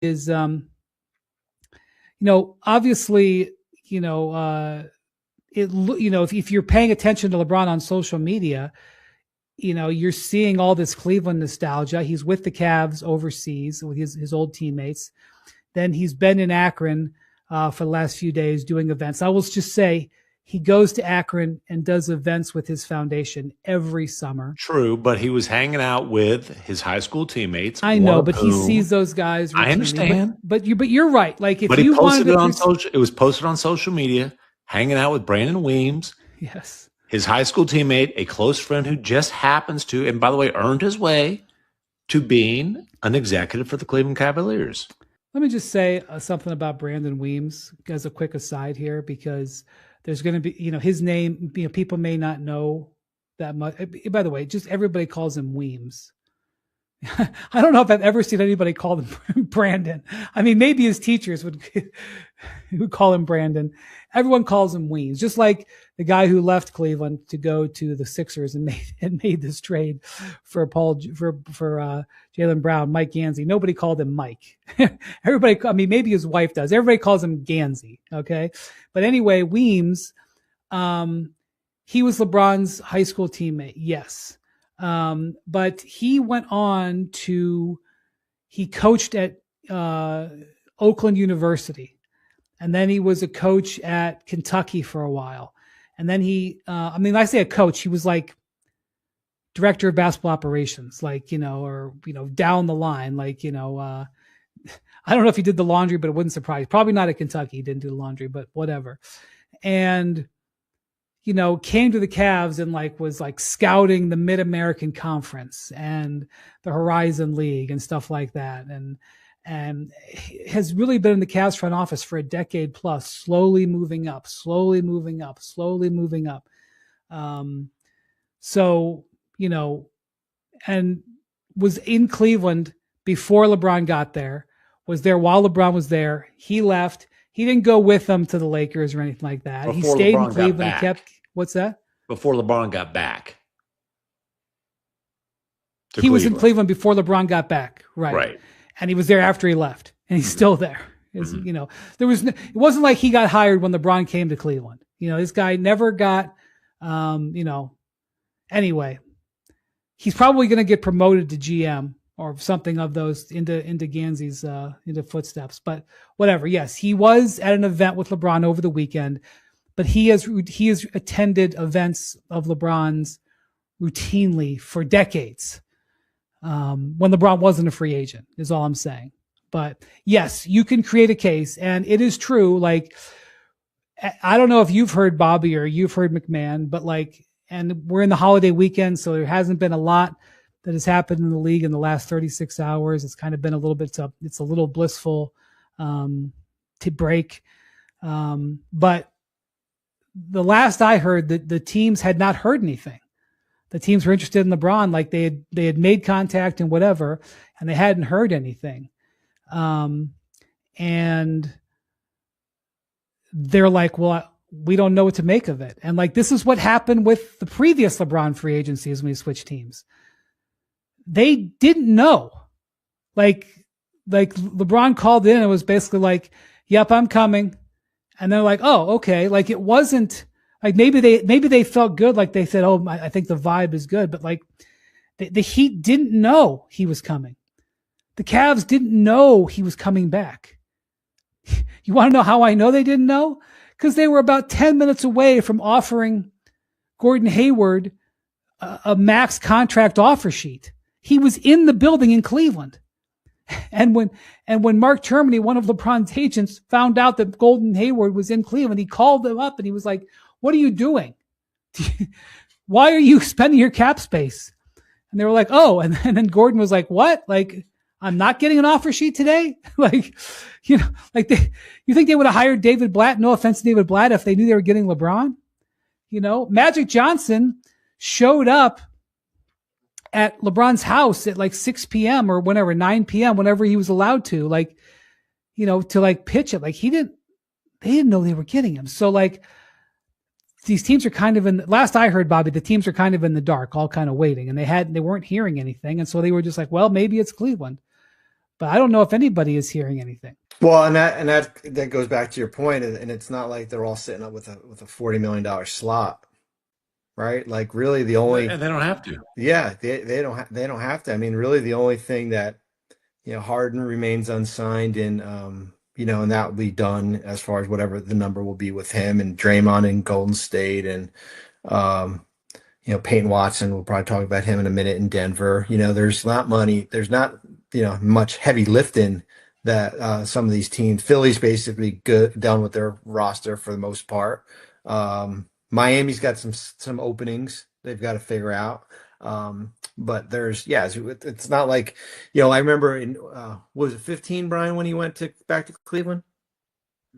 is, obviously, if you're paying attention to LeBron on social media, you're seeing all this Cleveland nostalgia. He's with the Cavs overseas with his old teammates. Then he's been in Akron for the last few days doing events. I will just say he goes to Akron and does events with his foundation every summer. True, but he was hanging out with his high school teammates. I know, but he sees those guys routinely. I understand. But you're right. Like if but you he posted wanted it on social, it was posted on social media, hanging out with Brandon Weems. Yes. His high school teammate, a close friend who just happens to, and by the way, earned his way to being an executive for the Cleveland Cavaliers. Let me just say something about Brandon Weems as a quick aside here, because there's going to be, his name, people may not know that much. By the way, just everybody calls him Weems. I don't know if I've ever seen anybody call him Brandon. I mean, maybe his teachers would call him Brandon. Everyone calls him Weems, just like the guy who left Cleveland to go to the Sixers and made this trade for Jaylen Brown, Mike Gansey. Nobody called him Mike. Everybody, I mean, maybe his wife does. Everybody calls him Gansey. Okay. But anyway, Weems, he was LeBron's high school teammate. Yes. But he went on he coached at, Oakland University. And then he was a coach at Kentucky for a while. And then I say a coach, he was like director of basketball operations, or down the line, I don't know if he did the laundry, but it wouldn't surprise. Probably not at Kentucky. He didn't do the laundry, but whatever. And, came to the Cavs and was scouting the Mid-American Conference and the Horizon League and stuff like that. And has really been in the Cavs front office for a decade plus, slowly moving up. And was in Cleveland before LeBron got there, was there while LeBron was there. He left. He didn't go with them to the Lakers or anything like that. He stayed in Cleveland and kept, what's that? Before LeBron got back. He was in Cleveland before LeBron got back. Right. And he was there after he left, and he's still there. It wasn't like he got hired when LeBron came to Cleveland. This guy never got, anyway, he's probably going to get promoted to GM or something of those into Gansey's, into footsteps, but whatever. Yes, he was at an event with LeBron over the weekend, but he has attended events of LeBron's routinely for decades. When LeBron wasn't a free agent is all I'm saying. But yes, you can create a case, and it is true. I don't know if you've heard Bobby or you've heard McMahon, but and we're in the holiday weekend, so there hasn't been a lot that has happened in the league in the last 36 hours. It's kind of been a little bit, it's a little blissful, to break. But the last I heard, the teams had not heard anything. The teams were interested in LeBron, they had made contact and whatever, and they hadn't heard anything. And they're like, well, we don't know what to make of it. And this is what happened with the previous LeBron free agencies when he switched teams. They didn't know. LeBron called in and was basically yep, I'm coming. And they're like, oh, okay. It wasn't, maybe they felt good. They said, oh, I think the vibe is good. But the Heat didn't know he was coming. The Cavs didn't know he was coming back. You want to know how I know they didn't know? Because they were about 10 minutes away from offering Gordon Hayward a max contract offer sheet. He was in the building in Cleveland. And when Mark Termini, one of LeBron's agents, found out that Gordon Hayward was in Cleveland, he called him up and he was like, what are you doing? Why are you spending your cap space? And they were like, oh, and then Gordon was like, what? I'm not getting an offer sheet today? You think they would have hired David Blatt? No offense to David Blatt, if they knew they were getting LeBron. Magic Johnson showed up at LeBron's house at 6 p.m. or whenever, 9 p.m., whenever he was allowed to, to pitch it. They didn't know they were getting him. So these teams are kind of last I heard, Bobby, the teams are kind of in the dark, all kind of waiting, and they weren't hearing anything. And so they were just well, maybe it's Cleveland. but I don't know if anybody is hearing anything. Well, and that goes back to your point, and it's not like they're all sitting up with a $40 million slot, right? Like really the only And they don't have to. yeah, they don't have to. I mean, really the only thing that Harden remains unsigned and and that will be done as far as whatever the number will be with him and Draymond in Golden State and um Peyton Watson, we'll probably talk about him in a minute in Denver. There's not much heavy lifting that some of these teams. Philly's basically done with their roster for the most part. Miami's got some openings they've got to figure out. But it's not like I remember in was it 15, Brian, when he went back to Cleveland?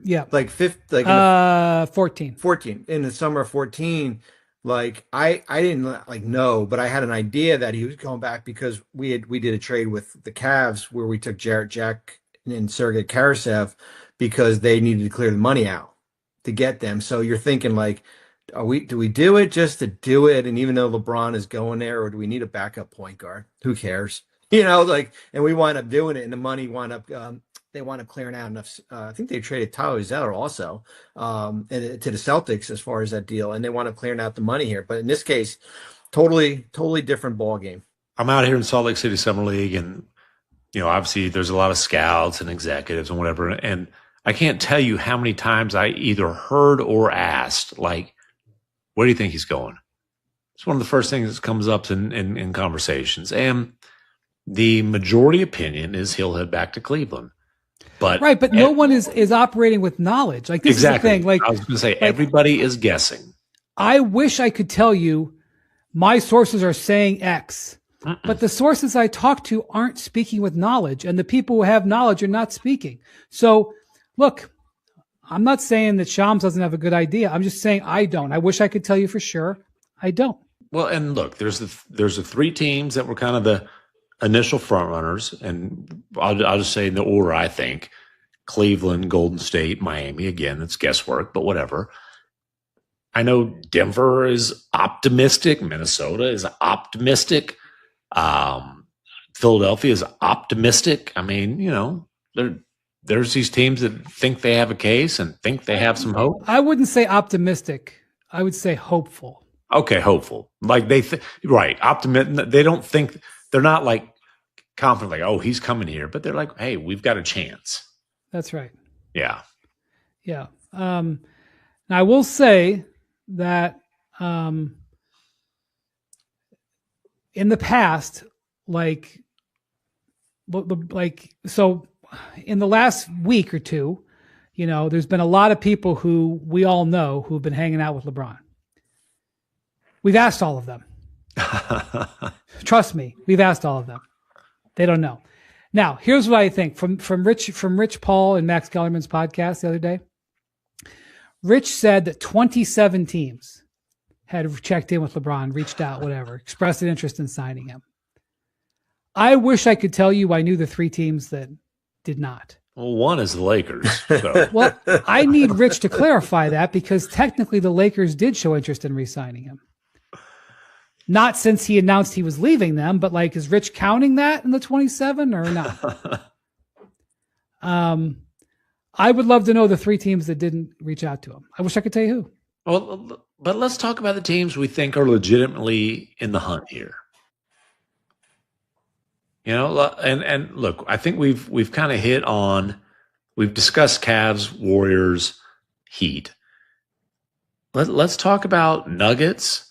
Yeah, Like 14. 14 in the summer of 14. Like I didn't like know, but I had an idea that he was going back because we did a trade with the Cavs where we took Jarrett Jack and Sergei Karasev because they needed to clear the money out to get them. So you're thinking like, do we do it just to do it? And even though LeBron is going there, or do we need a backup point guard? Who cares? And we wind up doing it, and the money they wound up clearing out enough. I think they traded Tyler Zeller also to the Celtics as far as that deal, and they wound up clearing out the money here. But in this case, totally different ball game. I'm out here in Salt Lake City Summer League, and obviously there's a lot of scouts and executives and whatever, and I can't tell you how many times I either heard or asked, like, where do you think he's going? It's one of the first things that comes up in conversations, and the majority opinion is he'll head back to Cleveland. But no one is operating with knowledge. Like this exactly. is the thing. Like I was going to say, everybody is guessing. I wish I could tell you my sources are saying X, but the sources I talk to aren't speaking with knowledge, and the people who have knowledge are not speaking. So, look, I'm not saying that Shams doesn't have a good idea. I'm just saying I don't. I wish I could tell you for sure. I don't. Well, and look, there's the three teams that were kind of the initial front runners, and I'll just say in the order I think: Cleveland, Golden State, Miami. Again, it's guesswork, but whatever. I know Denver is optimistic. Minnesota is optimistic. Philadelphia is optimistic. I mean, there's these teams that think they have a case and think they have some hope. I wouldn't say optimistic. I would say hopeful. Okay, hopeful. Like right, optimistic. They don't think. They're not like confident, like, oh, he's coming here, but they're like, hey, we've got a chance. That's right. Yeah. Yeah. Now I will say that in the past, so in the last week or two, there's been a lot of people who we all know who've been hanging out with LeBron. We've asked all of them. Trust me, we've asked all of them. They don't know. Now, here's what I think from Rich Paul and Max Kellerman's podcast the other day. Rich said that 27 teams had checked in with LeBron, reached out, whatever, expressed an interest in signing him. I wish I could tell you I knew the three teams that did not. Well, one is the Lakers. So. Well, I need Rich to clarify that because technically the Lakers did show interest in re-signing him. Not since he announced he was leaving them, but is Rich counting that in the 27 or not? I would love to know the three teams that didn't reach out to him. I wish I could tell you who. Well, but let's talk about the teams we think are legitimately in the hunt here. And look, I think we've kind of hit on. We've discussed Cavs, Warriors, Heat. Let's talk about Nuggets,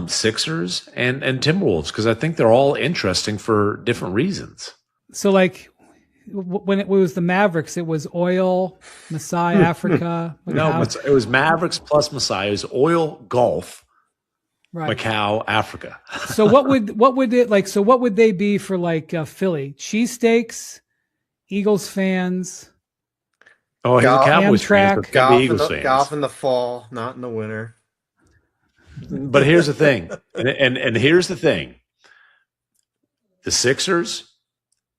Sixers, and Timberwolves because I think they're all interesting for different reasons. So, when it was the Mavericks, it was oil, Masai, Africa. No, it was Mavericks plus Masai. It was oil, golf, right. Macau, Africa. So what would they be for Philly? Cheesesteaks, Eagles fans. Oh, he's a Cowboys fan. Golf in the fall, not in the winter. But here's the thing, and here's the thing: the Sixers,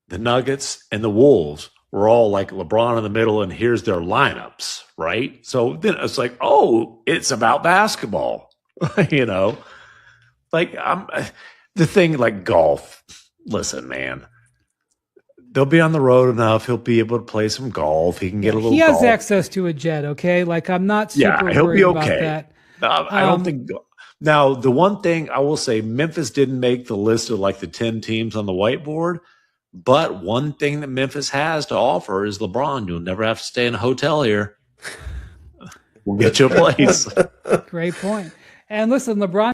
the Nuggets, and the Wolves were all like LeBron in the middle, and here's their lineups, right? So then it's like, oh, it's about basketball, The thing like golf. Listen, man, they'll be on the road enough. He'll be able to play some golf. He can get a little He has golf. access to a jet. Okay, like I'm not super Yeah, he'll worried be about okay. that. I don't think. Now, the one thing I will say, Memphis didn't make the list of like the 10 teams on the whiteboard. But one thing that Memphis has to offer is LeBron. You'll never have to stay in a hotel here. We'll get you a place. Great point. And listen, LeBron